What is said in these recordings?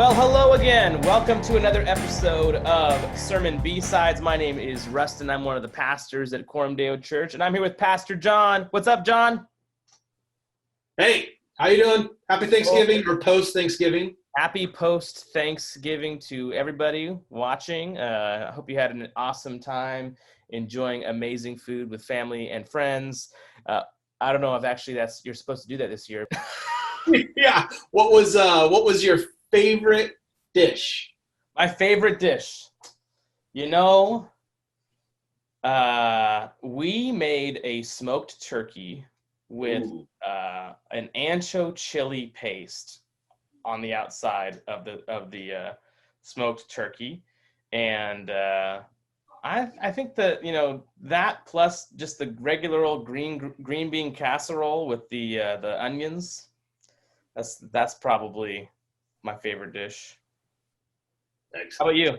Well, hello again. Welcome to another episode of Sermon B-Sides. My name is Rusten. I'm one of the pastors at coramdeo Church, and I'm here with Pastor Jon. What's up, Jon? Hey, how you doing? Happy Thanksgiving or post-Thanksgiving? Happy post-Thanksgiving to everybody watching. I hope you had an awesome time enjoying amazing food with family and friends. I don't know if actually you're supposed to do that this year. Yeah. What was your favorite dish? My favorite dish. We made a smoked turkey with an ancho chili paste on the outside of the smoked turkey, and I think that that plus just the regular old green bean casserole with the onions. That's probably my favorite dish. Excellent. How about you?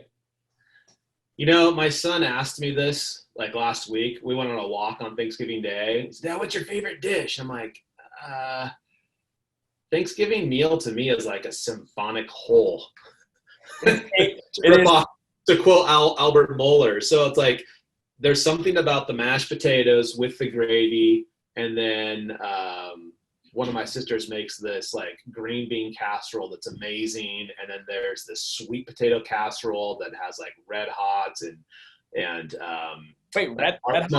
My son asked me this like last week. We went on a walk on Thanksgiving Day. He said, "Dad, what's your favorite dish?" I'm like, Thanksgiving meal to me is like a symphonic whole. To quote Albert Mohler. So it's like there's something about the mashed potatoes with the gravy, and then one of my sisters makes this like green bean casserole that's amazing, and then there's this sweet potato casserole that has like red hots and red hots?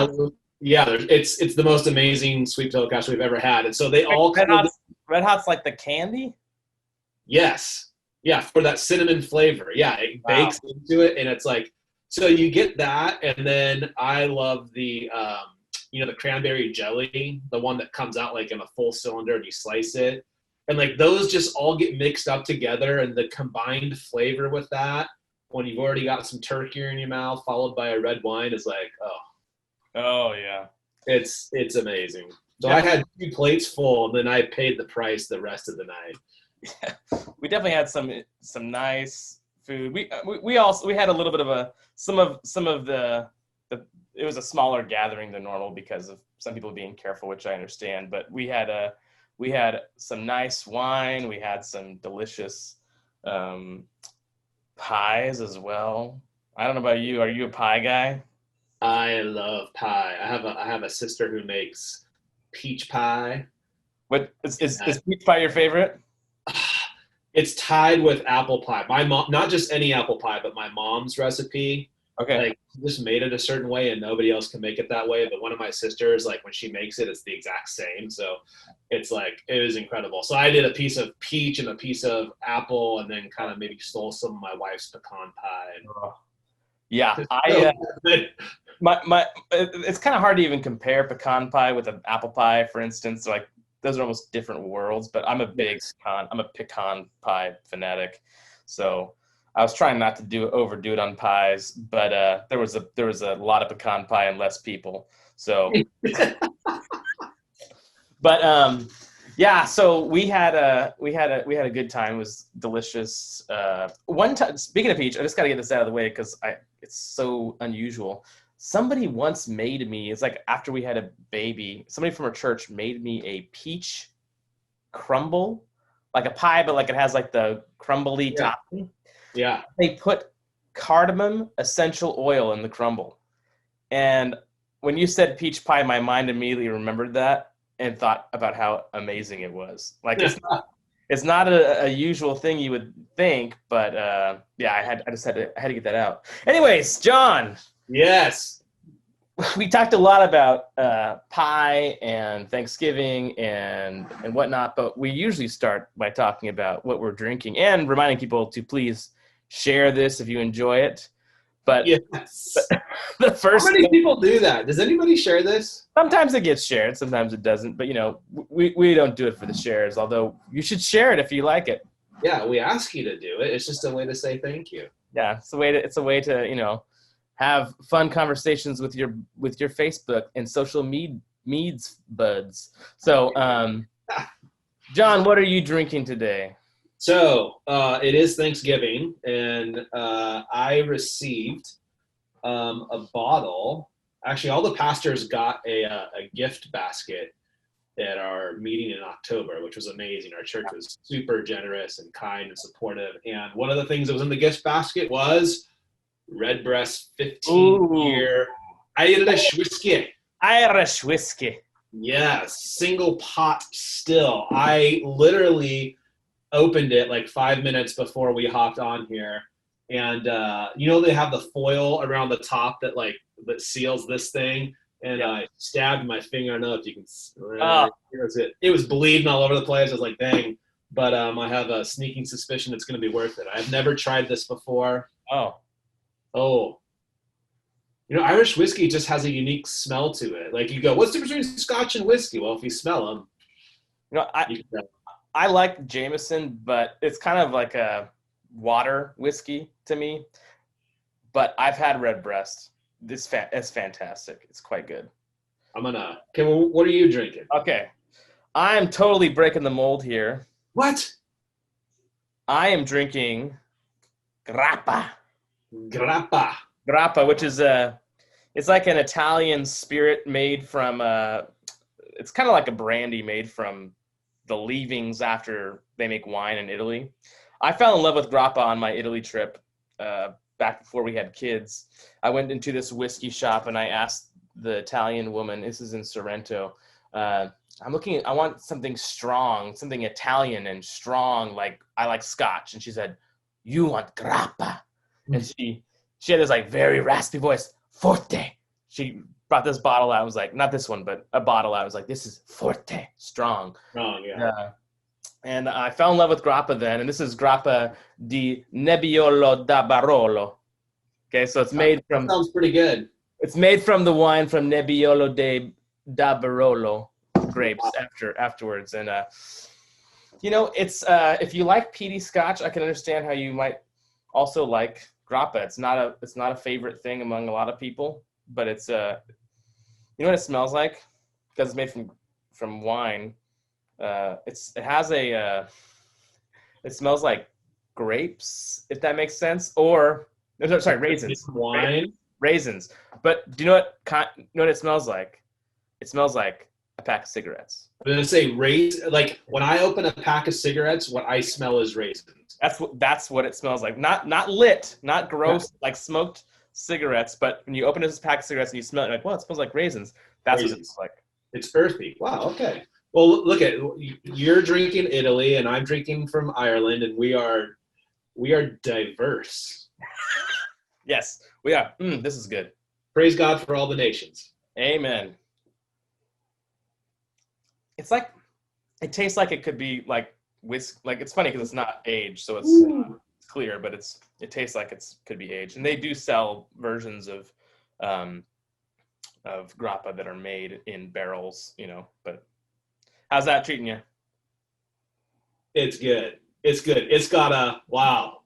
Yeah, it's the most amazing sweet potato casserole we've ever had, and so they all red hots like the candy. Yes, yeah, for that cinnamon flavor. Yeah, it bakes into it, and it's like, so you get that, and then I love the the cranberry jelly, the one that comes out like in a full cylinder and you slice it. And like those just all get mixed up together, and the combined flavor with that, when you've already got some turkey in your mouth followed by a red wine, is like, oh yeah. It's amazing. So yeah. I had 2 plates full, and then I paid the price the rest of the night. Yeah. We definitely had some nice food. We also had a little bit of some of the it was a smaller gathering than normal because of some people being careful, which I understand. But we had some nice wine. We had some delicious pies as well. I don't know about you. Are you a pie guy? I love pie. I have a sister who makes peach pie. What is peach pie your favorite? It's tied with apple pie. My mom, not just any apple pie, but my mom's recipe. Okay. Like, just made it a certain way and nobody else can make it that way. But one of my sisters, like when she makes it, it's the exact same. So it's like, it was incredible. So I did a piece of peach and a piece of apple, and then kind of maybe stole some of my wife's pecan pie. Yeah. It's kind of hard to even compare pecan pie with an apple pie, for instance. Like those are almost different worlds, but I'm a pecan pie fanatic. So I was trying not to overdo it on pies, but there was a lot of pecan pie and less people. So, but yeah. So we had a good time. It was delicious. One time, speaking of peach, I just got to get this out of the way because it's so unusual. Somebody once made me. It's like after we had a baby, somebody from our church made me a peach crumble, like a pie, but like it has like the crumbly topping. Yeah. They put cardamom essential oil in the crumble. And when you said peach pie, my mind immediately remembered that and thought about how amazing it was. Like it's not a usual thing you would think, but yeah, I had to get that out. Anyways, Jon. Yes. We talked a lot about pie and Thanksgiving and whatnot, but we usually start by talking about what we're drinking and reminding people to please share this if you enjoy it. But yes. The first. How many people do that? Does anybody share this? Sometimes it gets shared, sometimes it doesn't. But we don't do it for the shares. Although you should share it if you like it. Yeah, we ask you to do it. It's just a way to say thank you. Yeah, it's a way to have fun conversations with your Facebook and social media buds. So, Jon, what are you drinking today? So it is Thanksgiving, and I received a bottle. Actually, all the pastors got a gift basket at our meeting in October, which was amazing. Our church was super generous and kind and supportive. And one of the things that was in the gift basket was Redbreast 15-year Irish whiskey. Irish whiskey. Yes, single pot still. I literally opened it like 5 minutes before we hopped on here. And they have the foil around the top that seals this thing. And I stabbed my finger. I don't know if you can. It was bleeding all over the place. I was like, dang. But I have a sneaking suspicion it's going to be worth it. I've never tried this before. Oh. Irish whiskey just has a unique smell to it. Like you go, what's the difference between Scotch and whiskey? Well, if you smell them, I like Jameson, but it's kind of like a water whiskey to me. But I've had Redbreast. It's fantastic. It's quite good. Okay, well, what are you drinking? Okay. I'm totally breaking the mold here. What? I am drinking grappa. Grappa, which is it's like an Italian spirit made from it's kind of like a brandy made from the leavings after they make wine in Italy. I fell in love with grappa on my Italy trip back before we had kids. I went into this whiskey shop and I asked the Italian woman, this is in Sorrento, I want something strong, something Italian and strong, like I like Scotch. And she said, you want grappa. And she had this like very raspy voice, forte. She brought this bottle out. I was like, not this one, but a bottle out. I was like, this is forte, strong. Yeah. And I fell in love with grappa then. And this is grappa di Nebbiolo da Barolo. Okay, so it's made from. That sounds pretty good. It's made from the wine from Nebbiolo da Barolo grapes afterwards. And it's if you like peaty Scotch, I can understand how you might also like grappa. It's not a favorite thing among a lot of people, but it's you know what it smells like? Because it's made from wine. It smells like grapes, if that makes sense. Or sorry, raisins. Wine. Raisins. But do you know what it smells like? It smells like a pack of cigarettes. I'm gonna say like when I open a pack of cigarettes, what I smell is raisins. That's what it smells like. Not lit, not gross, like smoked cigarettes. But when you open this pack of cigarettes and you smell it, you're like, well, it smells like raisins. That's what it smells like. It's earthy. Wow. Okay. Well, look at you're drinking Italy, and I'm drinking from Ireland, and we are diverse. Yes, we are. This is good. Praise God for all the nations. Amen. It's like it tastes like it could be like whiskey. Like it's funny because it's not aged, so it's clear, but it tastes like it could be aged. And they do sell versions of grappa that are made in barrels, But how's that treating you? It's good. It's good. It's got a wow.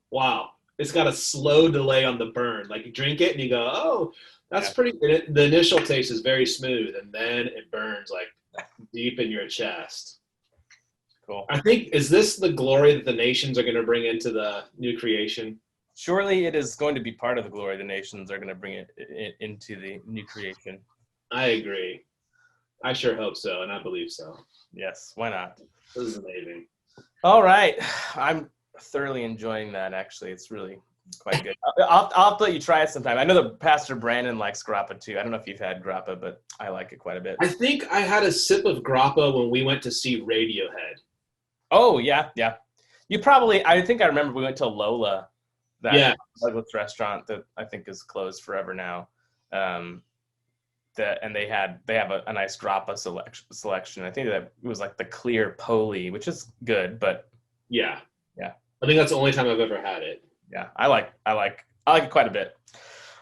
It's got a slow delay on the burn. Like you drink it and you go, oh, that's pretty. The initial taste is very smooth, and then it burns like deep in your chest. Cool. I think, is this the glory that the nations are going to bring into the new creation? Surely it is going to be part of the glory the nations are going to bring it into the new creation. I agree. I sure hope so, and I believe so. Yes, why not? This is amazing. All right. I'm thoroughly enjoying that, actually. It's really quite good. I'll have to let you try it sometime. I know that Pastor Brandon likes grappa too. I don't know if you've had grappa, but I like it quite a bit. I think I had a sip of grappa when we went to see Radiohead. Oh, yeah. I think I remember we went to Lola, that Douglas restaurant that I think is closed forever now. And they have a nice grappa selection. I think that it was like the clear Poli, which is good, but yeah. I think that's the only time I've ever had it. Yeah, I like it quite a bit.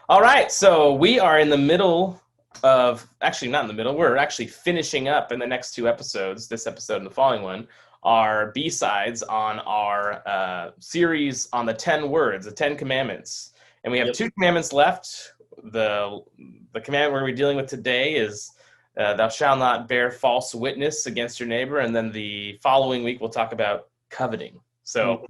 All right, so we are in the middle of, actually not in the middle, we're actually finishing up in the next two episodes, this episode and the following one, our B-sides on our series on the 10 words, the 10 commandments. And we have two commandments left. The commandment we're dealing with today is thou shalt not bear false witness against your neighbor. And then the following week, we'll talk about coveting. So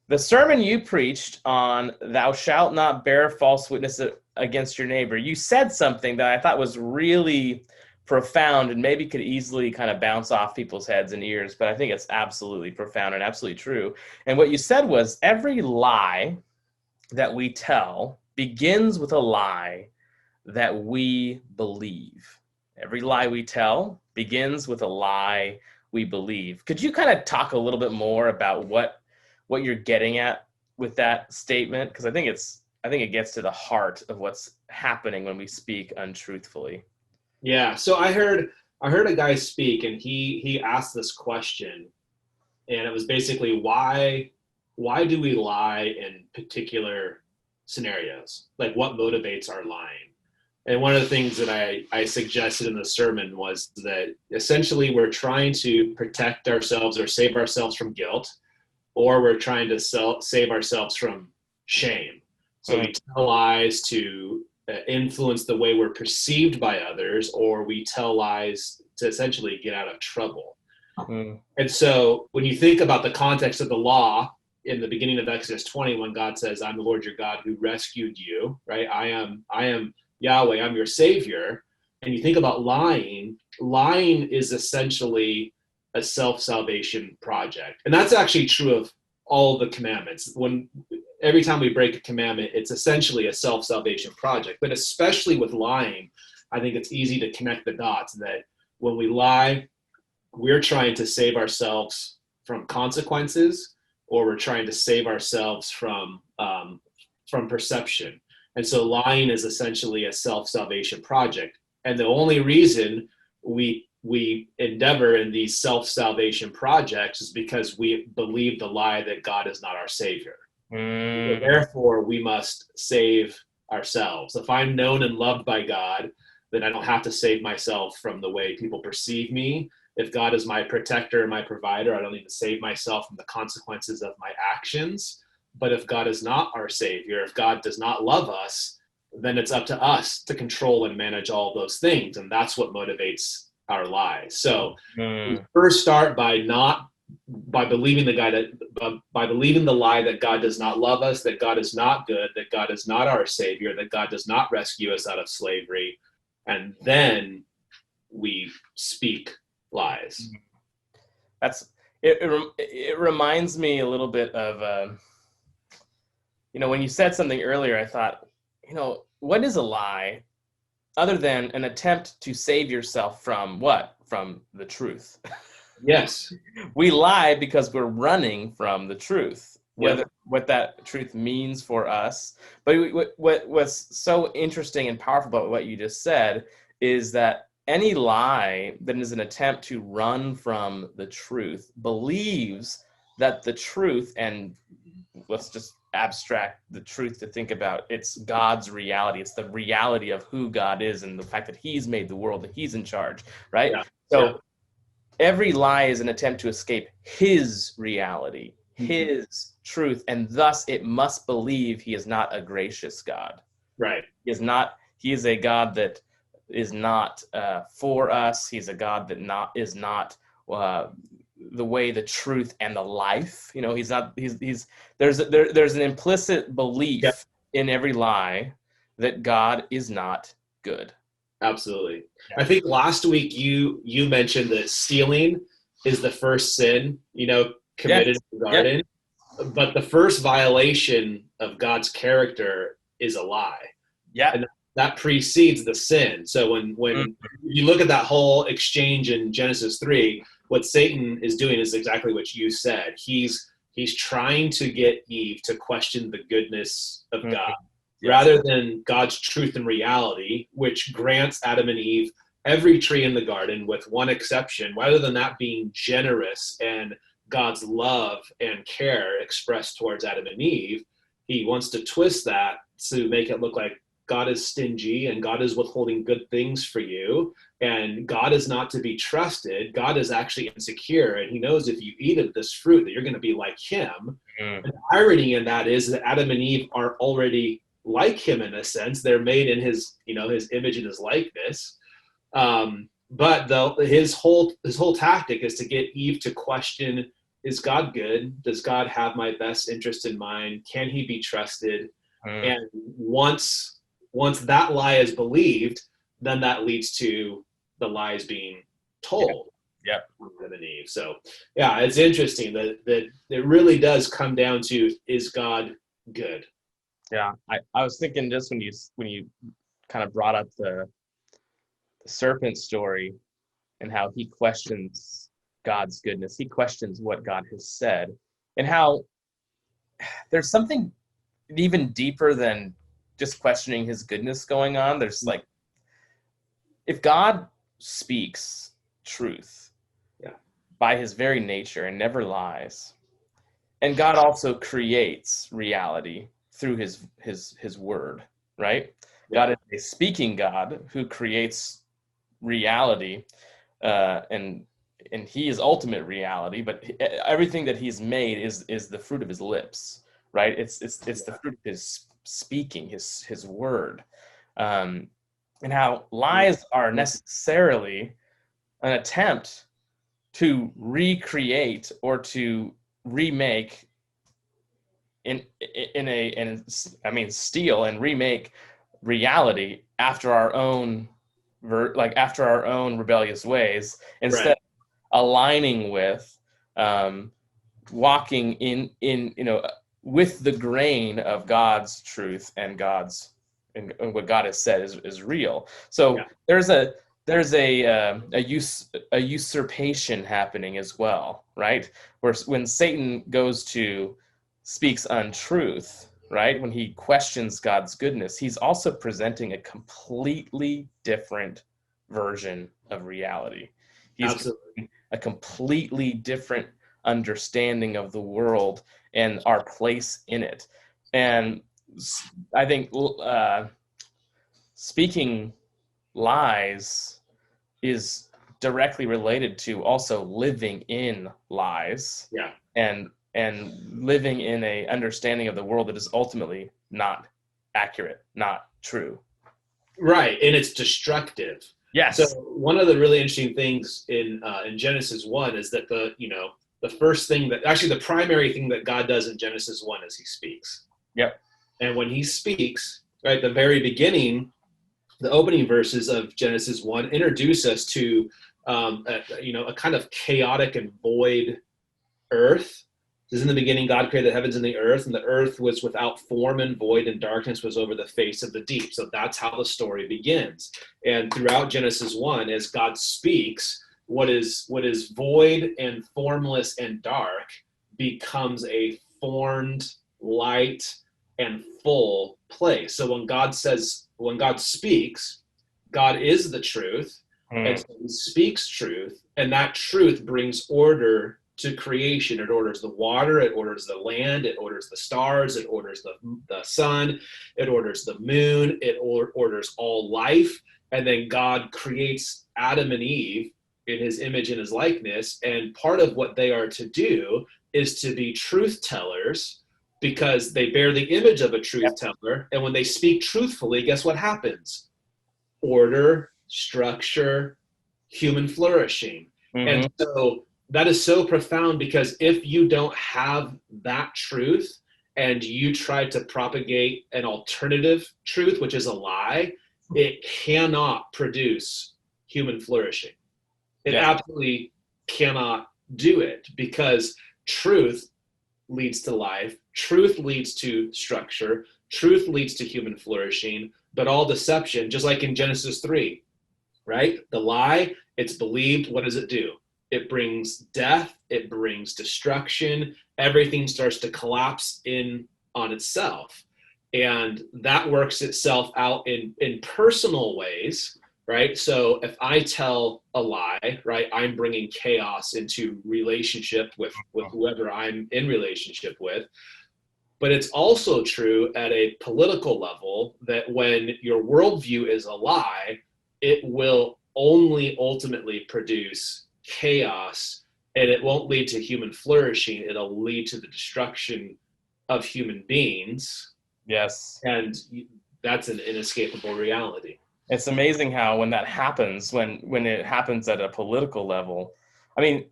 the sermon you preached on thou shalt not bear false witness against your neighbor, you said something that I thought was really profound and maybe could easily kind of bounce off people's heads and ears, but I think it's absolutely profound and absolutely true. And what you said was every lie that we tell begins with a lie that we believe. Every lie we tell begins with a lie we believe. Could you kind of talk a little bit more about what you're getting at with that statement? Because I think it gets to the heart of what's happening when we speak untruthfully. Yeah. So I heard a guy speak, and he asked this question, and it was basically why do we lie in particular scenarios? Like, what motivates our lying? And one of the things that I suggested in the sermon was that essentially we're trying to protect ourselves or save ourselves from guilt, or we're trying to save ourselves from shame. So we tell lies to influence the way we're perceived by others, or we tell lies to essentially get out of trouble. And so when you think about the context of the law in the beginning of Exodus 20, when God says, I'm the Lord your God who rescued you, right? I am Yahweh, I'm your savior. And you think about lying is essentially a self-salvation project. And that's actually true of all the commandments. Every time we break a commandment, it's essentially a self-salvation project. But especially with lying, I think it's easy to connect the dots that when we lie, we're trying to save ourselves from consequences, or we're trying to save ourselves from perception. And so lying is essentially a self-salvation project. And the only reason we endeavor in these self-salvation projects is because we believe the lie that God is not our savior. Therefore, we must save ourselves. If I'm known and loved by God, then I don't have to save myself from the way people perceive me. If God is my protector and my provider, I don't need to save myself from the consequences of my actions. But if God is not our savior, if God does not love us, then it's up to us to control and manage all those things. And that's what motivates our lies. So we first start by believing by believing the lie that God does not love us, that God is not good, that God is not our savior, that God does not rescue us out of slavery. And then we speak lies. It reminds me a little bit of, when you said something earlier, I thought, what is a lie other than an attempt to save yourself from what? From the truth. Yes. We lie because we're running from the truth, what that truth means for us. But what's so interesting and powerful about what you just said is that any lie that is an attempt to run from the truth believes that the truth, and let's just abstract the truth to think about, it's God's reality. It's the reality of who God is and the fact that he's made the world, that he's in charge, right? Yeah. So every lie is an attempt to escape his reality, his truth, and thus it must believe he is not a gracious God. Right. He is a God that is not for us. He's a God that is not the way, the truth, and the life. He's not. There's an implicit belief in every lie that God is not good. Absolutely. Yeah. I think last week you mentioned that stealing is the first sin, committed in the garden. But the first violation of God's character is a lie. Yeah. And that precedes the sin. So when you look at that whole exchange in Genesis 3, what Satan is doing is exactly what you said. He's trying to get Eve to question the goodness of God. Yes. Rather than God's truth and reality, which grants Adam and Eve every tree in the garden with one exception, rather than that being generous and God's love and care expressed towards Adam and Eve, he wants to twist that to make it look like God is stingy and God is withholding good things for you, and God is not to be trusted. God is actually insecure, and he knows if you eat of this fruit that you're going to be like him. And the irony in that is that Adam and Eve are already like him in a sense. They're made in his image and his likeness. But his whole tactic is to get Eve to question, is God good? Does God have my best interest in mind? Can he be trusted? And once that lie is believed, then that leads to the lies being told. Yep. Adam and Eve. So yeah, it's interesting that it really does come down to, is God good? Yeah. I was thinking just when you kind of brought up the serpent story and how he questions God's goodness. He questions what God has said, and how there's something even deeper than just questioning his goodness going on. There's like, if God speaks truth by his very nature and never lies, and God also creates reality through his word, right? Yeah. God is a speaking God who creates reality, and he is ultimate reality, but everything that he's made is the fruit of his lips, right? It's the fruit of his speaking, his word, and how lies are necessarily an attempt to recreate or to remake steal and remake reality after our own rebellious ways, instead of aligning with walking in with the grain of God's truth and what God has said is real. So there's a usurpation happening as well, right? Where when Satan speaks untruth, right? When he questions God's goodness, he's also presenting a completely different version of reality. He's a completely different understanding of the world and our place in it. And I think speaking lies is directly related to also living in lies. Yeah. And living in a understanding of the world that is ultimately not accurate, not true. Right, and it's destructive. Yes. So one of the really interesting things in Genesis 1 is that the first thing the primary thing that God does in Genesis 1 is he speaks. Yep. And when he speaks, right, the very beginning, the opening verses of Genesis 1 introduce us to a kind of chaotic and void earth. This is in the beginning, God created the heavens and the earth was without form and void, and darkness was over the face of the deep. So that's how the story begins. And throughout Genesis 1, as God speaks, what is void and formless and dark becomes a formed, light, and full place. So when God speaks, God is the truth, and so he speaks truth, and that truth brings order to creation. It orders the water, it orders the land, it orders the stars, it orders the sun, it orders the moon, it orders all life. And then God creates Adam and Eve in his image and his likeness. And part of what they are to do is to be truth tellers, because they bear the image of a truth teller. And when they speak truthfully, guess what happens? Order, structure, human flourishing. And so that is so profound, because if you don't have that truth and you try to propagate an alternative truth, which is a lie, it cannot produce human flourishing. It absolutely cannot do it, because truth leads to life, truth leads to structure, truth leads to human flourishing, but all deception, just like in Genesis 3, right? The lie, it's believed, what does it do? It brings death, it brings destruction, everything starts to collapse in on itself. And that works itself out in personal ways, right? So if I tell a lie, right, I'm bringing chaos into relationship with whoever I'm in relationship with. But it's also true at a political level that when your worldview is a lie, it will only ultimately produce chaos, and it won't lead to human flourishing. It'll lead to the destruction of human beings. Yes. And that's an inescapable reality. It's amazing how when that happens, when it happens at a political level, I mean,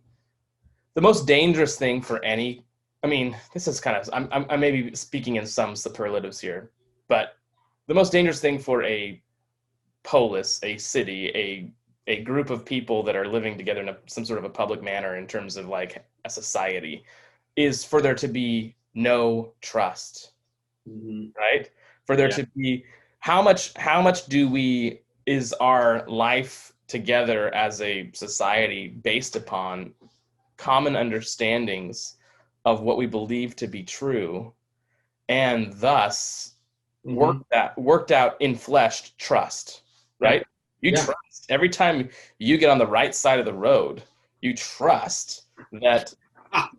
the most dangerous thing for this is kind of, I may be speaking in some superlatives here, but the most dangerous thing for a polis, a city, a group of people that are living together in some sort of a public manner in terms of like a society is for there to be no trust, right? For there to be, how much is our life together as a society based upon common understandings of what we believe to be true, and thus worked out in fleshed trust, right? You trust every time you get on the right side of the road, you trust that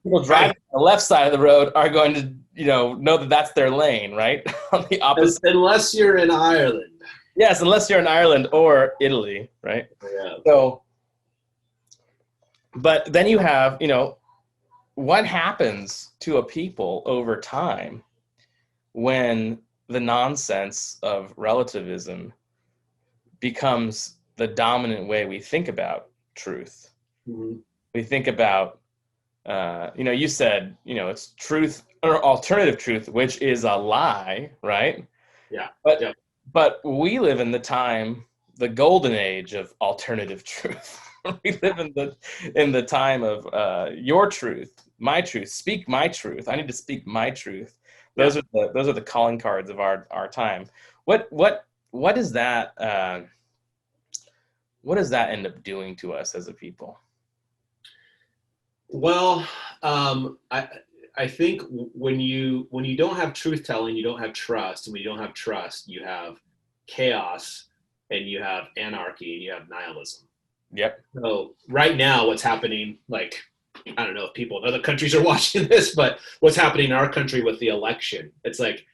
people driving on the left side of the road are going to, know that that's their lane, right? On the opposite. Unless you're in Ireland. Yes, unless you're in Ireland or Italy, right? Yeah. So, but then you have, what happens to a people over time when the nonsense of relativism becomes the dominant way we think about truth. We think about, you said, it's truth or alternative truth, which is a lie, right? Yeah. But we live in the golden age of alternative truth. We live in the time of your truth, my truth. Speak my truth. I need to speak my truth. Those are the calling cards of our time. What does that end up doing to us as a people? Well, I think when you don't have truth telling, you don't have trust, and when you don't have trust, you have chaos, and you have anarchy, and you have nihilism. Yep. So right now, what's happening, like, I don't know if people in other countries are watching this, but what's happening in our country with the election, it's like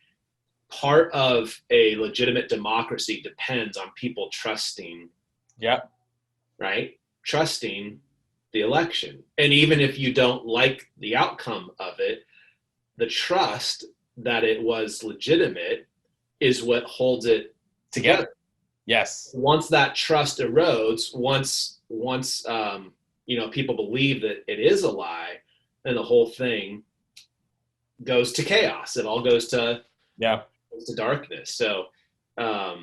part of a legitimate democracy depends on people trusting. Yep. Right? Trusting the election. And even if you don't like the outcome of it, the trust that it was legitimate is what holds it together. Yes. Once that trust erodes, once people believe that it is a lie, then the whole thing goes to chaos. It all goes to darkness. So I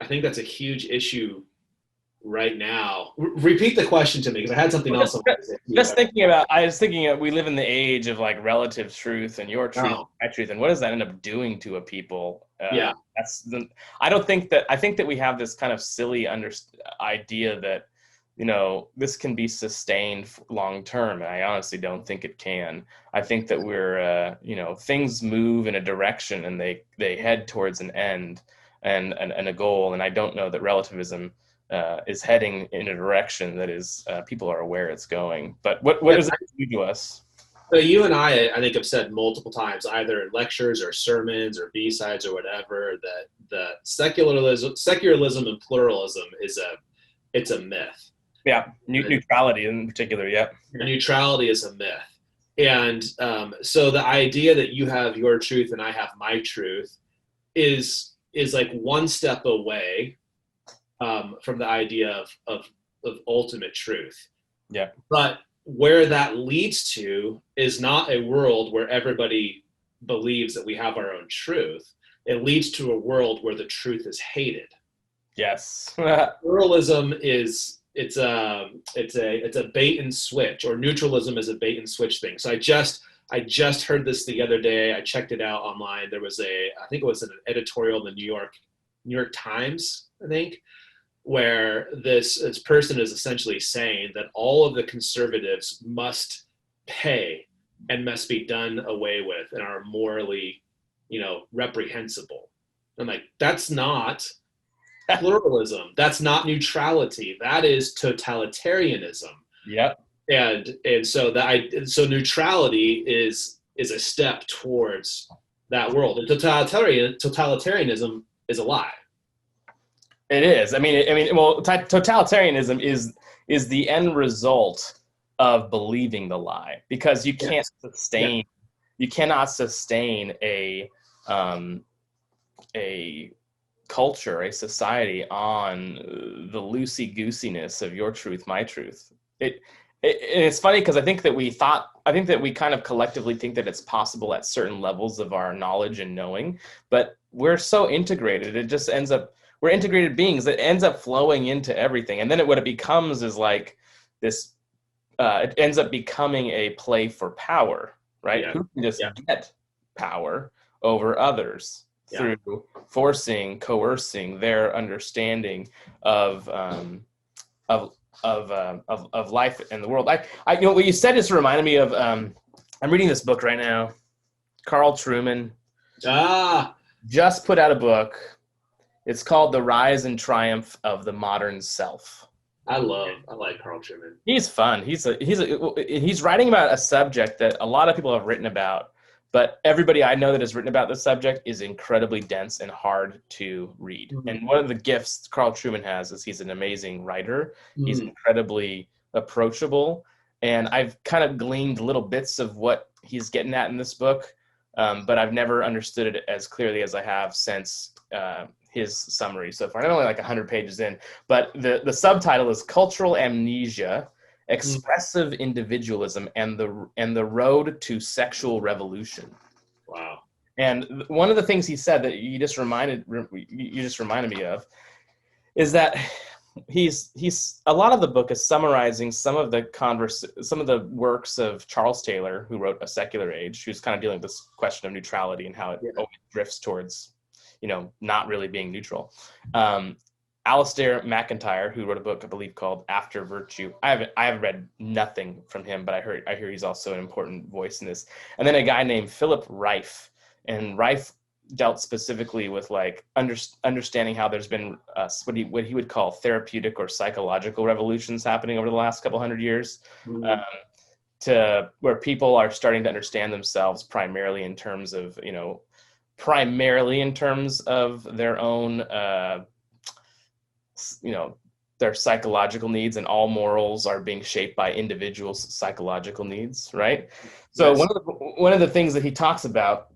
think that's a huge issue right now. Repeat the question to me, because I had something else. I was thinking we live in the age of like relative truth and your truth, my truth, and what does that end up doing to a people? I think that we have this kind of silly idea that this can be sustained long term, and I honestly don't think it can. I think that we're things move in a direction and they head towards an end and a goal, and I don't know that relativism is heading in a direction that is people are aware it's going. But what does that do to us? So you and I think have said multiple times, either in lectures or sermons or B-sides or whatever, that the secularism and pluralism it's a myth. Yeah, neutrality in particular. Yeah, neutrality is a myth, and so the idea that you have your truth and I have my truth is like one step away from the idea of ultimate truth. Yeah. But where that leads to is not a world where everybody believes that we have our own truth. It leads to a world where the truth is hated. Yes. Pluralism is it's a bait and switch, or neutralism is a bait and switch thing. So I just heard this the other day. I checked it out online. There was I think it was an editorial in the New York Times, I think, where this person is essentially saying that all of the conservatives must pay and must be done away with and are morally, reprehensible. I'm like, that's not pluralism. That's not neutrality. That is totalitarianism. Yep. And so so neutrality is a step towards that world. And totalitarianism is a lie. It is. Well, totalitarianism is the end result of believing the lie, because you can't sustain, you cannot sustain a culture, a society on the loosey-goosiness of your truth, my truth. It's funny because I think that we kind of collectively think that it's possible at certain levels of our knowledge and knowing, but we're so integrated, it just ends up, we're integrated beings. It ends up flowing into everything. And then what it becomes is like this, it ends up becoming a play for power, right? Yeah. Who can just get power over others through forcing, coercing their understanding of life in the world. I what you said just reminded me of, I'm reading this book right now. Carl Trueman just put out a book. It's called The Rise and Triumph of the Modern Self. I like Carl Trueman. He's fun. He's writing about a subject that a lot of people have written about, but everybody I know that has written about this subject is incredibly dense and hard to read. Mm-hmm. And one of the gifts Carl Trueman has is he's an amazing writer. Mm-hmm. He's incredibly approachable. And I've kind of gleaned little bits of what he's getting at in this book, but I've never understood it as clearly as I have since his summary so far. I'm only like 100 pages in, but the subtitle is Cultural Amnesia, Expressive Individualism, and the Road to Sexual Revolution. Wow. And one of the things he said that you just reminded me of is that he's a lot of the book is summarizing some of the works of Charles Taylor, who wrote A Secular Age, who's kind of dealing with this question of neutrality and how it always drifts towards, not really being neutral. Alistair McIntyre, who wrote a book, I believe, called After Virtue. I haven't read nothing from him, but I hear he's also an important voice in this. And then a guy named Philip Rife, and Rife dealt specifically with like understanding how there's been what he would call therapeutic or psychological revolutions happening over the last couple hundred years, to where people are starting to understand themselves primarily in terms of their own their psychological needs, and all morals are being shaped by individuals' psychological needs, right? So yes. one of the things that he talks about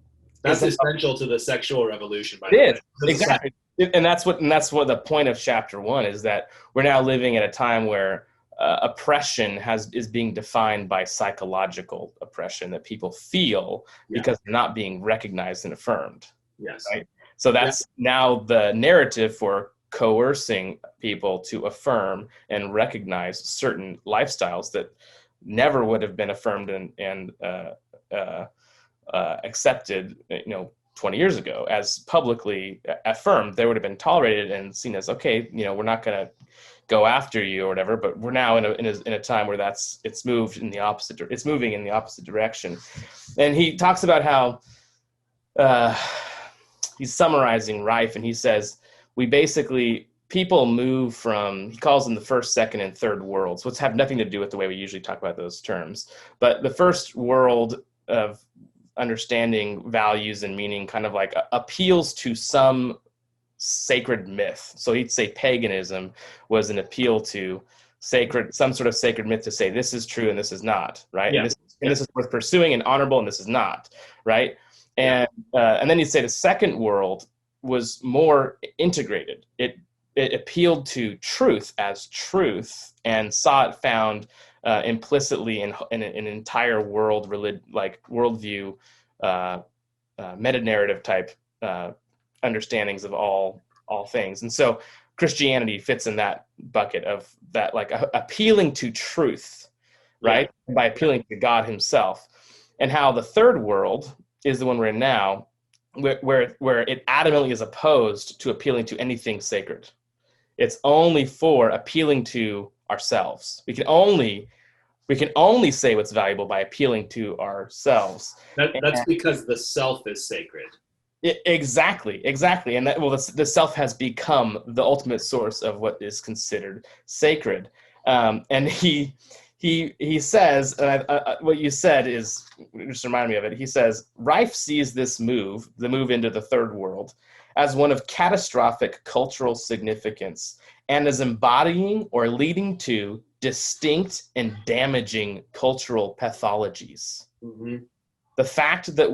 that's essential to the sexual revolution, by the way. Exactly. And that's what the point of chapter 1 is, that we're now living at a time where oppression is being defined by psychological oppression that people feel because they're not being recognized and affirmed. Yes. Right? So that's now the narrative for coercing people to affirm and recognize certain lifestyles that never would have been affirmed and accepted 20 years ago as publicly affirmed. They would have been tolerated and seen as, okay, we're not going to go after you or whatever, but we're now in a time where it's moving in the opposite direction. And he talks about how he's summarizing Rife, and he says people move from, he calls them the first, second, and third worlds, which have nothing to do with the way we usually talk about those terms. But the first world of understanding values and meaning kind of like appeals to some sacred myth. So he'd say paganism was an appeal to some sort of sacred myth to say this is true and this is not, right? Yeah. And this is worth pursuing and honorable, and this is not, right? And then he'd say the second world was more integrated. It appealed to truth as truth and saw it found implicitly in an entire worldview, meta-narrative type understandings of all things. And so Christianity fits in that bucket of that, like appealing to truth, right? Yeah. By appealing to God himself. And how the third world is the one we're in now, where it adamantly is opposed to appealing to anything sacred. It's only for appealing to ourselves. We can only say what's valuable by appealing to ourselves. That's because the self is sacred. Exactly. And the self has become the ultimate source of what is considered sacred. And he says, and what you said is just reminded me of it. He says, Rife sees the move into the third world, as one of catastrophic cultural significance, and as embodying or leading to distinct and damaging cultural pathologies. Mm-hmm. The fact that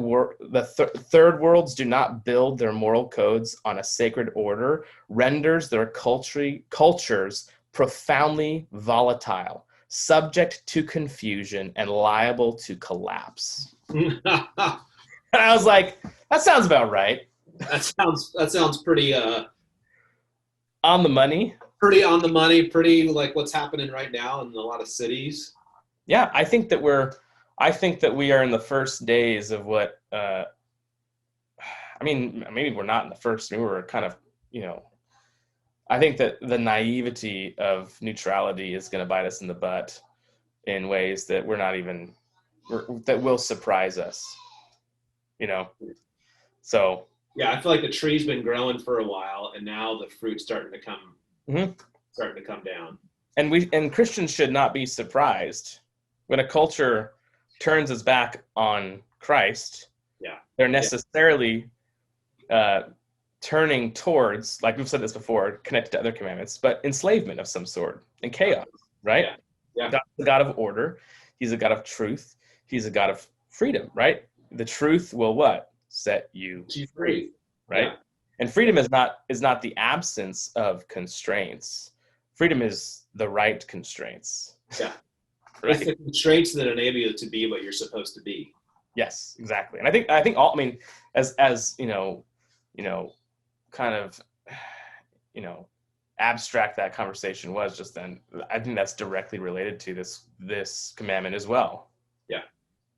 third worlds do not build their moral codes on a sacred order renders their cultures profoundly volatile, subject to confusion, and liable to collapse. And I was like, that sounds about right. That sounds pretty On the money. Pretty on the money, pretty like what's happening right now in a lot of cities. Yeah, I think that we are in the first days of what, I mean, maybe we're not in the first, maybe we're kind of, I think that the naivety of neutrality is going to bite us in the butt in ways that that will surprise us, So. Yeah, I feel like the tree's been growing for a while, and now the fruit's starting to come down. And Christians should not be surprised when a culture turns its back on Christ. Yeah, they're necessarily turning towards, like we've said this before, connected to other commandments, but enslavement of some sort and chaos, right? Yeah. God's a God of order. He's a God of truth. He's a God of freedom, right? The truth will what? Set you free, right? Yeah. And freedom is not the absence of constraints. Freedom is the right constraints. Yeah. Right? It's the constraints that enable you to be what you're supposed to be. Yes, exactly. And I think as kind of, abstract that conversation was just then, I think that's directly related to this commandment as well. Yeah.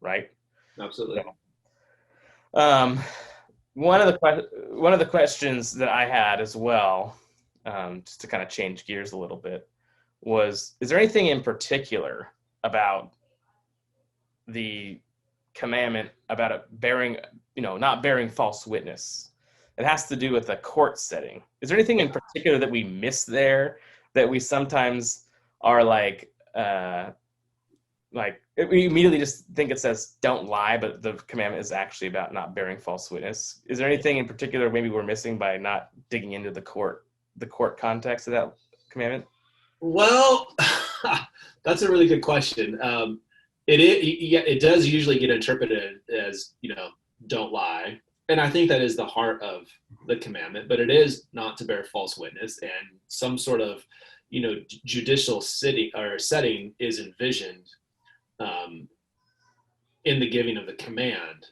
Right? Absolutely. So, one of the questions that I had as well, just to kind of change gears a little bit, was, is there anything in particular about the commandment about not bearing false witness? It has to do with a court setting. Is there anything in particular that we miss there, that we sometimes are like we immediately just think it says don't lie, but the commandment is actually about not bearing false witness? Is there anything in particular maybe we're missing by not digging into the court context of that commandment? Well, that's a really good question. It does usually get interpreted as, don't lie. And I think that is the heart of the commandment, but it is not to bear false witness, and some sort of, judicial setting is envisioned in the giving of the command.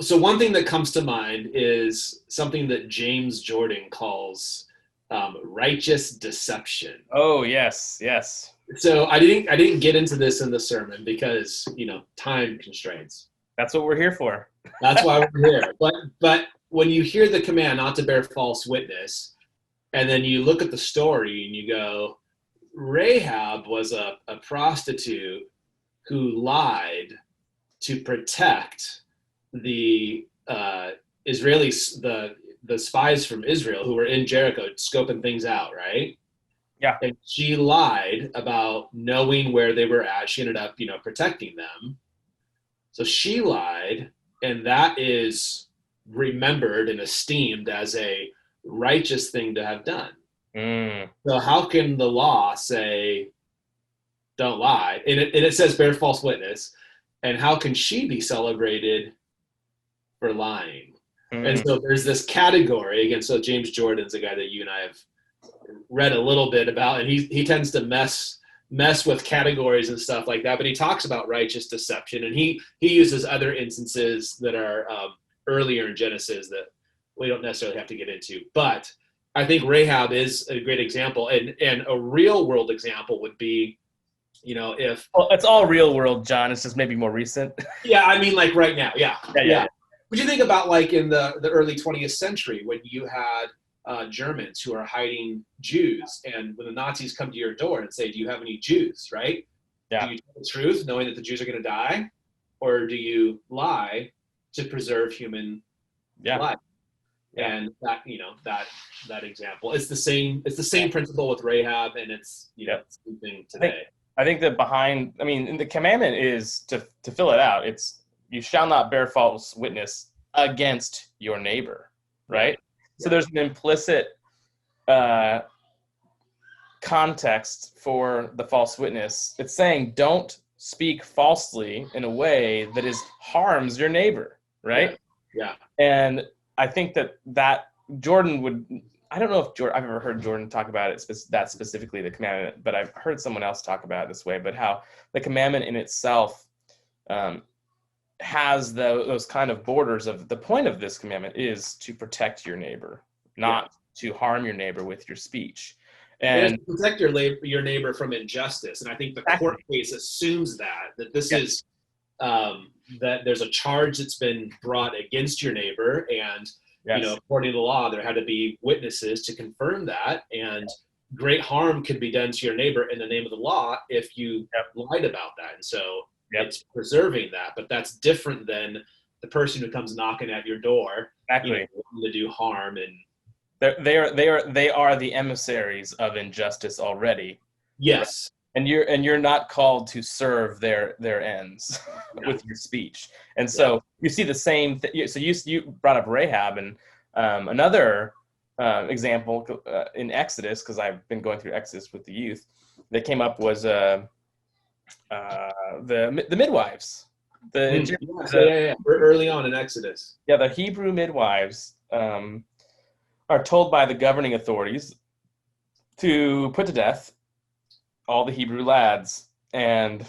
So one thing that comes to mind is something that James Jordan calls righteous deception. Oh, yes. So I didn't get into this in the sermon because, time constraints. That's what we're here for. That's why we're here. But when you hear the command not to bear false witness, and then you look at the story and you go, Rahab was a prostitute who lied to protect the Israelis, the spies from Israel who were in Jericho scoping things out, right? Yeah. And she lied about knowing where they were at. She ended up, protecting them. So she lied, and that is remembered and esteemed as a righteous thing to have done. So how can the law say don't lie? And it says bear false witness. And how can she be celebrated for lying? And so there's this category again. So James Jordan's a guy that you and I have read a little bit about, and he tends to mess with categories and stuff like that. But he talks about righteous deception, and he uses other instances that are earlier in Genesis that we don't necessarily have to get into. But I think Rahab is a great example, and a real world example would be, if it's all real world, John. It's just maybe more recent. Yeah, I mean, like right now, yeah. But you think about like in the early 20th century when you had Germans who are hiding Jews, and when the Nazis come to your door and say, do you have any Jews, right? Yeah. Do you tell the truth knowing that the Jews are going to die, or do you lie to preserve human life? Yeah. And that, that example, it's the same principle with Rahab, and it's, the same thing today. I think that the commandment is to fill it out. It's, you shall not bear false witness against your neighbor, right? Yeah. So there's an implicit context for the false witness. It's saying don't speak falsely in a way that harms your neighbor, right? Yeah. And I think that Jordan would, I don't know if I've ever heard Jordan talk about it, that specifically the commandment, but I've heard someone else talk about it this way, but how the commandment in itself has those kind of borders of the point of this commandment is to protect your neighbor, not to harm your neighbor with your speech. And protect your neighbor from injustice. And I think the court case assumes that this is that there's a charge that's been brought against your neighbor, and according to the law, there had to be witnesses to confirm that, and great harm could be done to your neighbor in the name of the law if you lied about that. And so it's preserving that, but that's different than the person who comes knocking at your door, wanting to do harm. And they are the emissaries of injustice already. Yes. Right? And you're not called to serve their ends with your speech. And so you see the same thing. So you brought up Rahab, and another example in Exodus, because I've been going through Exodus with the youth, that came up was the midwives. Early on in Exodus. Yeah, the Hebrew midwives are told by the governing authorities to put to death all the Hebrew lads, and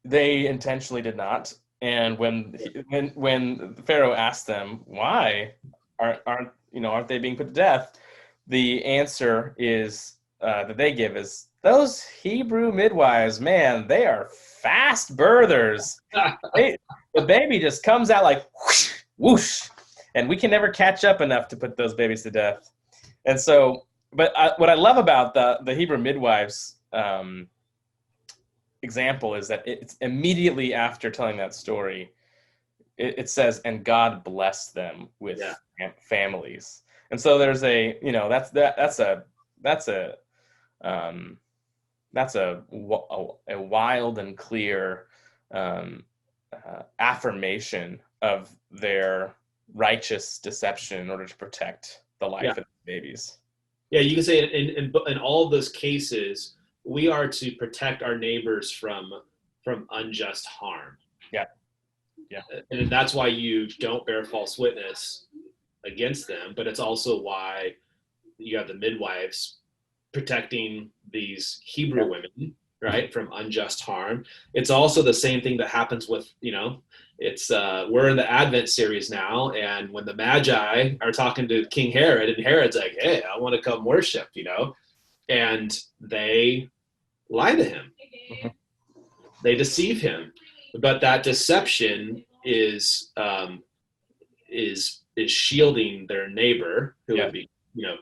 they intentionally did not. And when Pharaoh asked them why aren't they being put to death, the answer is that they give is, those Hebrew midwives, man, they are fast birthers. The baby just comes out like whoosh, whoosh, and we can never catch up enough to put those babies to death. And so, but what I love about the Hebrew midwives example is that it's immediately after telling that story, it says, and God blessed them with families. And so there's that's a wild and clear affirmation of their righteous deception in order to protect the life of the babies. Yeah, you can say in all of those cases, we are to protect our neighbors from unjust harm. Yeah. And that's why you don't bear false witness against them, but it's also why you have the midwives protecting these Hebrew women, right, from unjust harm. It's also the same thing that happens with, it's we're in the Advent series now, and when the Magi are talking to King Herod, and Herod's like, hey, I want to come worship, and they lie to him. Mm-hmm. They deceive him. But that deception is shielding their neighbor, who would be,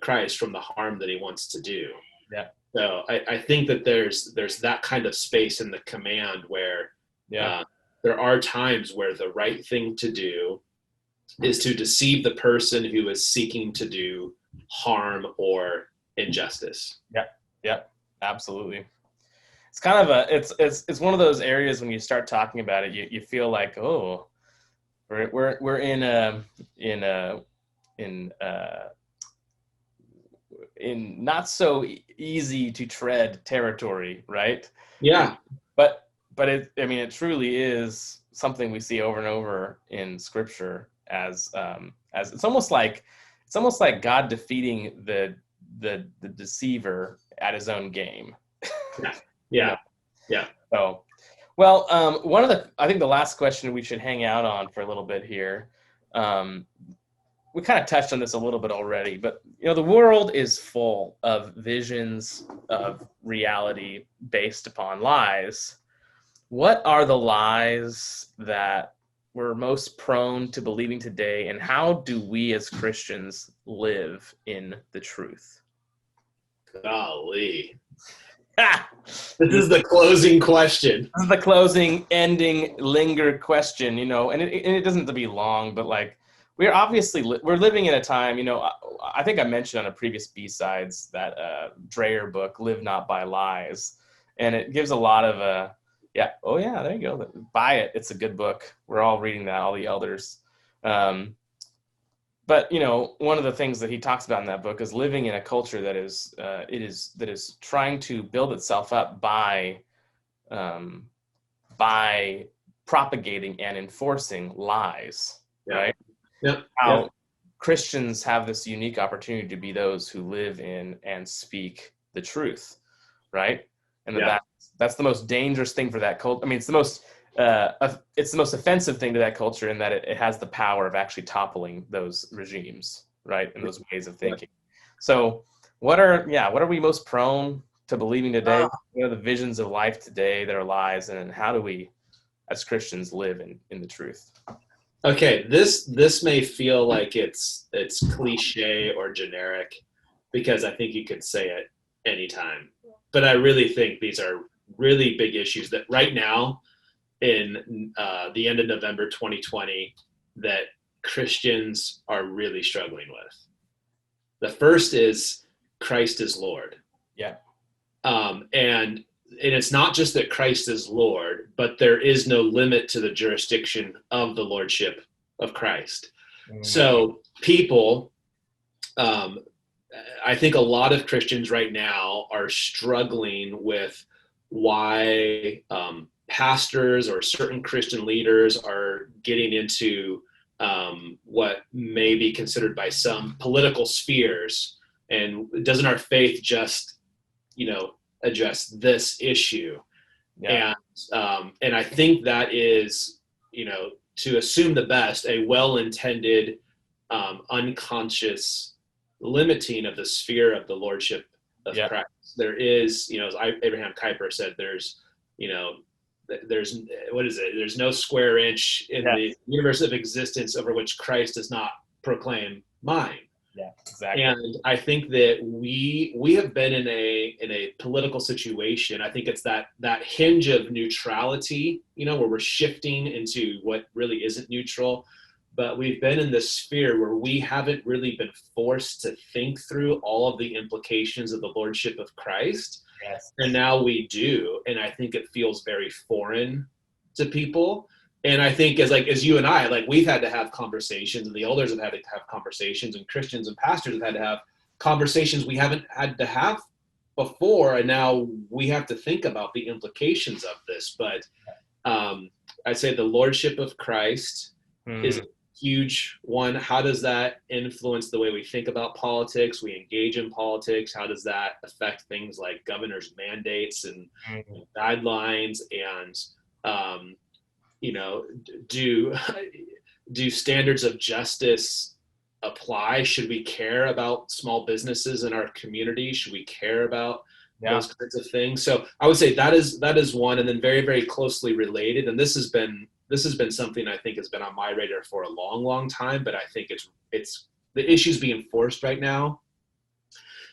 Christ, from the harm that he wants to do. Yeah. So I think that there's that kind of space in the command where there are times where the right thing to do is to deceive the person who is seeking to do harm or injustice. Yeah, absolutely. It's kind of it's one of those areas when you start talking about it, you feel like, oh, we're in not so easy to tread territory, right? Yeah. But it truly is something we see over and over in Scripture as it's almost like God defeating the deceiver at his own game. Yeah. So, well, I think the last question we should hang out on for a little bit here. We kind of touched on this a little bit already, but the world is full of visions of reality based upon lies. What are the lies that we're most prone to believing today, and how do we as Christians live in the truth? Golly. This is the closing question. This is the closing, ending, linger question, and it doesn't have to be long, but like, we're living in a time, I think I mentioned on a previous B-Sides that Dreyer book, Live Not by Lies. And it gives a lot of, there you go. Buy it. It's a good book. We're all reading that, all the elders. But, one of the things that he talks about in that book is living in a culture that is trying to build itself up by propagating and enforcing lies, right? Yep. How Christians have this unique opportunity to be those who live in and speak the truth, right? And that's the most dangerous thing for that cult. I mean, it's the most it's the most offensive thing to that culture in that it has the power of actually toppling those regimes, right, and those ways of thinking. So what are we most prone to believing today? What are the visions of life today that are lies, and how do we as Christians live in the truth? Okay, this may feel like it's cliche or generic, because I think you could say it anytime. But I really think these are really big issues that right now, in the end of November 2020, that Christians are really struggling with. The first is Christ is Lord. Yeah. And it's not just that Christ is Lord, but there is no limit to the jurisdiction of the lordship of Christ. So people, I think a lot of Christians right now are struggling with why pastors or certain Christian leaders are getting into what may be considered by some political spheres. And doesn't our faith just, address this issue? Yeah. And I think that is, to assume the best, a well-intended, unconscious limiting of the sphere of the lordship of Christ. There is, as Abraham Kuyper said, there's what is it? There's no square inch in the universe of existence over which Christ does not proclaim mine. Yeah, exactly. And I think that we have been in a political situation. I think it's that hinge of neutrality, where we're shifting into what really isn't neutral. But we've been in this sphere where we haven't really been forced to think through all of the implications of the lordship of Christ. Yes. And now we do. And I think it feels very foreign to people. And I think as you and I, we've had to have conversations, and the elders have had to have conversations, and Christians and pastors have had to have conversations we haven't had to have before. And now we have to think about the implications of this. But I'd say the lordship of Christ is a huge one. How does that influence the way we think about politics? We engage in politics. How does that affect things like governors' mandates and guidelines? And do standards of justice apply? Should we care about small businesses in our community? Should we care about those kinds of things? So I would say that is one, and then very, very closely related. And this has been something I think has been on my radar for a long, long time, but I think it's the issue's being forced right now,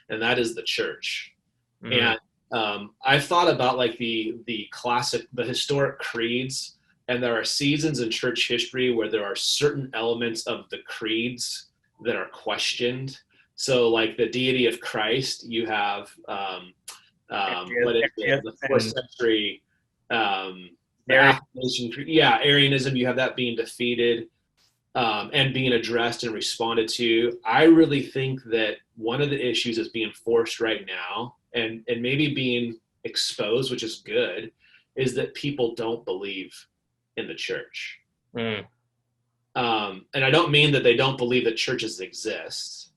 and that is the church. And I've thought about the classic, the historic creeds. And there are seasons in church history where there are certain elements of the creeds that are questioned. So the deity of Christ, you have the 4th century Arianism, you have that being defeated and being addressed and responded to. I really think that one of the issues is being forced right now, and maybe being exposed, which is good, is that people don't believe in the church. And I don't mean that they don't believe that churches exist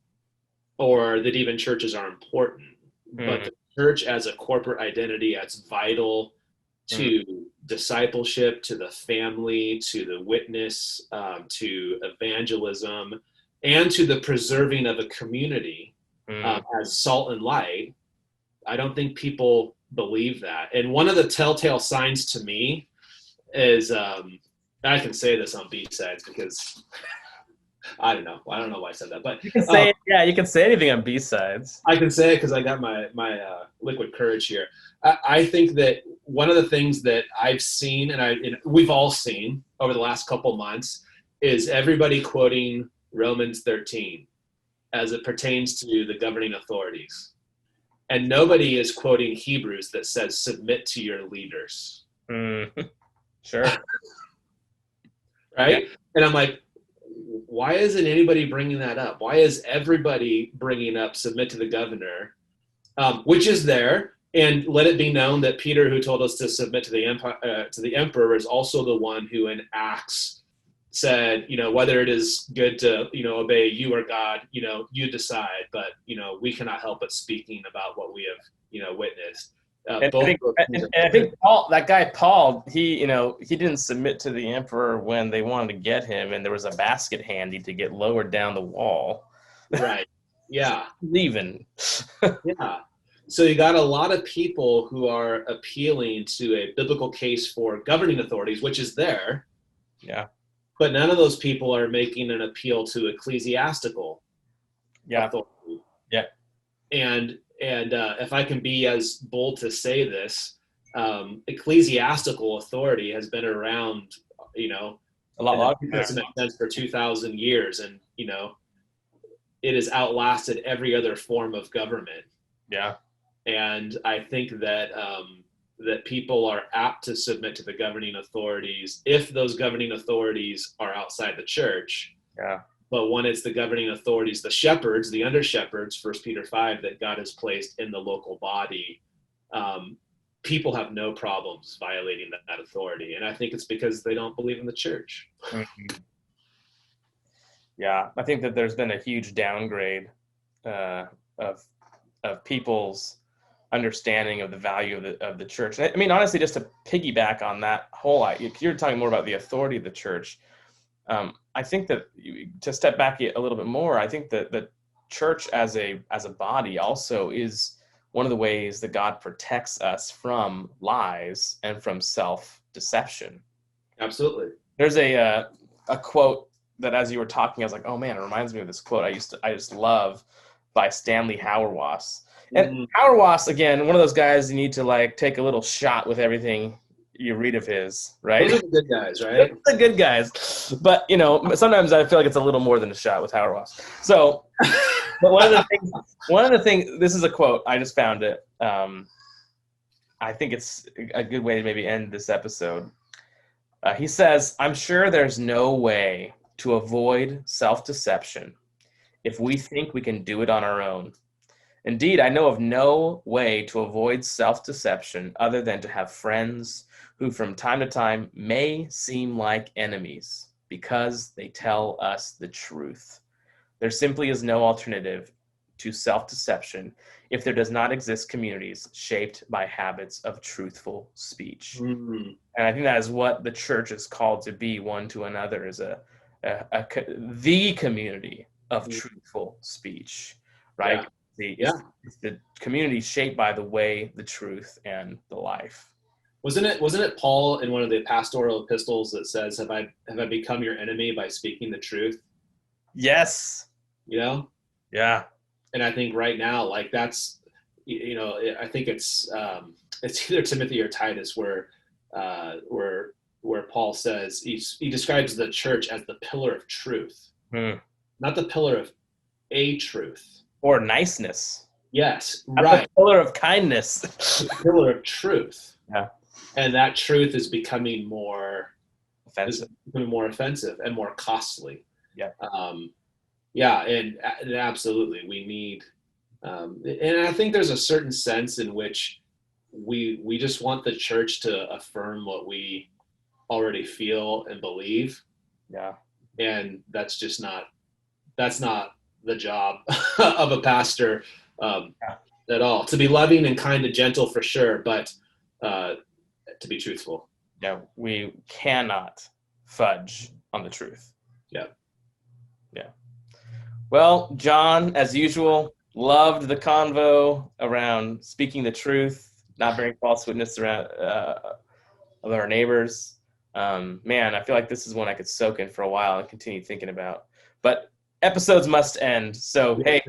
or that even churches are important, but the church as a corporate identity, as vital to discipleship, to the family, to the witness, to evangelism, and to the preserving of a community as salt and light. I don't think people believe that. And one of the telltale signs to me is, I can say this on B-sides because I don't know why I said that, but you can say you can say anything on B-sides. I can say it because I got my liquid courage here. I think that one of the things that I've seen, and we've all seen over the last couple months, is everybody quoting Romans 13 as it pertains to the governing authorities, and nobody is quoting Hebrews that says submit to your leaders. Sure. Right? Yeah. And I'm like, why isn't anybody bringing that up? Why is everybody bringing up submit to the governor, which is there? And let it be known that Peter, who told us to submit to the emperor, is also the one who in Acts said, whether it is good to, obey you or God, you decide. But, we cannot help but speaking about what we have, witnessed. And both I think, of those things and I think Paul, that guy Paul, he didn't submit to the emperor when they wanted to get him, and there was a basket handy to get lowered down the wall. right. Yeah. Leaving. Yeah. So you got a lot of people who are appealing to a biblical case for governing authorities, which is there. Yeah. But none of those people are making an appeal to ecclesiastical authority. Yeah. And if I can be as bold to say this, ecclesiastical authority has been around, a lot longer. It makes sense for 2,000 years, and it has outlasted every other form of government. Yeah. And I think that that people are apt to submit to the governing authorities if those governing authorities are outside the church. Yeah. But when it's the governing authorities, the shepherds, the under shepherds, 1 Peter 5, that God has placed in the local body, people have no problems violating that authority. And I think it's because they don't believe in the church. Mm-hmm. Yeah, I think that there's been a huge downgrade of people's understanding of the value of the church. I mean, honestly, just to piggyback on that whole, you're talking more about the authority of the church. I think that to step back a little bit more, I think that the church as a body also is one of the ways that God protects us from lies and from self-deception. Absolutely. There's a quote that, as you were talking, I was like, oh man, it reminds me of this quote I just love by Stanley Hauerwas. And Hauerwas, again, one of those guys you need to take a little shot with everything you read of his, right? Those are the good guys, right? The good guys. But, sometimes I feel like it's a little more than a shot with Hauerwas. So, but one of the things, this is a quote, I just found it. I think it's a good way to maybe end this episode. He says, I'm sure there's no way to avoid self-deception if we think we can do it on our own. Indeed, I know of no way to avoid self-deception other than to have friends who from time to time may seem like enemies because they tell us the truth. There simply is no alternative to self-deception if there does not exist communities shaped by habits of truthful speech. Mm-hmm. And I think that is what the church is called to be one to another, is the community of truthful speech, right? Yeah. It's the community shaped by the way, the truth, and the life. Wasn't it Paul in one of the pastoral epistles that says, have I become your enemy by speaking the truth? Yes. Yeah. And I think right now, that's, I think it's either Timothy or Titus where Paul says he describes the church as the pillar of truth, not the pillar of a truth. Or niceness. Yes, right. The pillar of kindness. The pillar of truth. Yeah. And that truth is becoming more offensive, and more costly. Yeah. And absolutely, we need. And I think there's a certain sense in which we just want the church to affirm what we already feel and believe. Yeah. And that's not the job of a pastor at all. To be loving and kind and gentle for sure, but to be truthful. Yeah, we cannot fudge on the truth. Yeah. Well, Jon, as usual, loved the convo around speaking the truth, not bearing false witness around of our neighbors. Man, I feel like this is one I could soak in for a while and continue thinking about. But episodes must end. So, hey,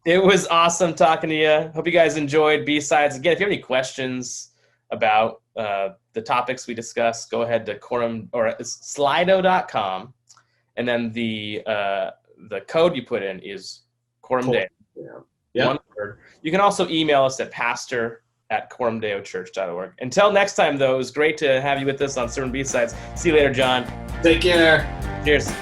it was awesome talking to you. Hope you guys enjoyed B-Sides. Again, if you have any questions about the topics we discussed, go ahead to slido.com. And then the code you put in is coramdeo. Yeah. One word. You can also email us at pastor@coramdeochurch.org. Until next time, though, it was great to have you with us on Sermon B-Sides. See you later, Jon. Take care. Cheers.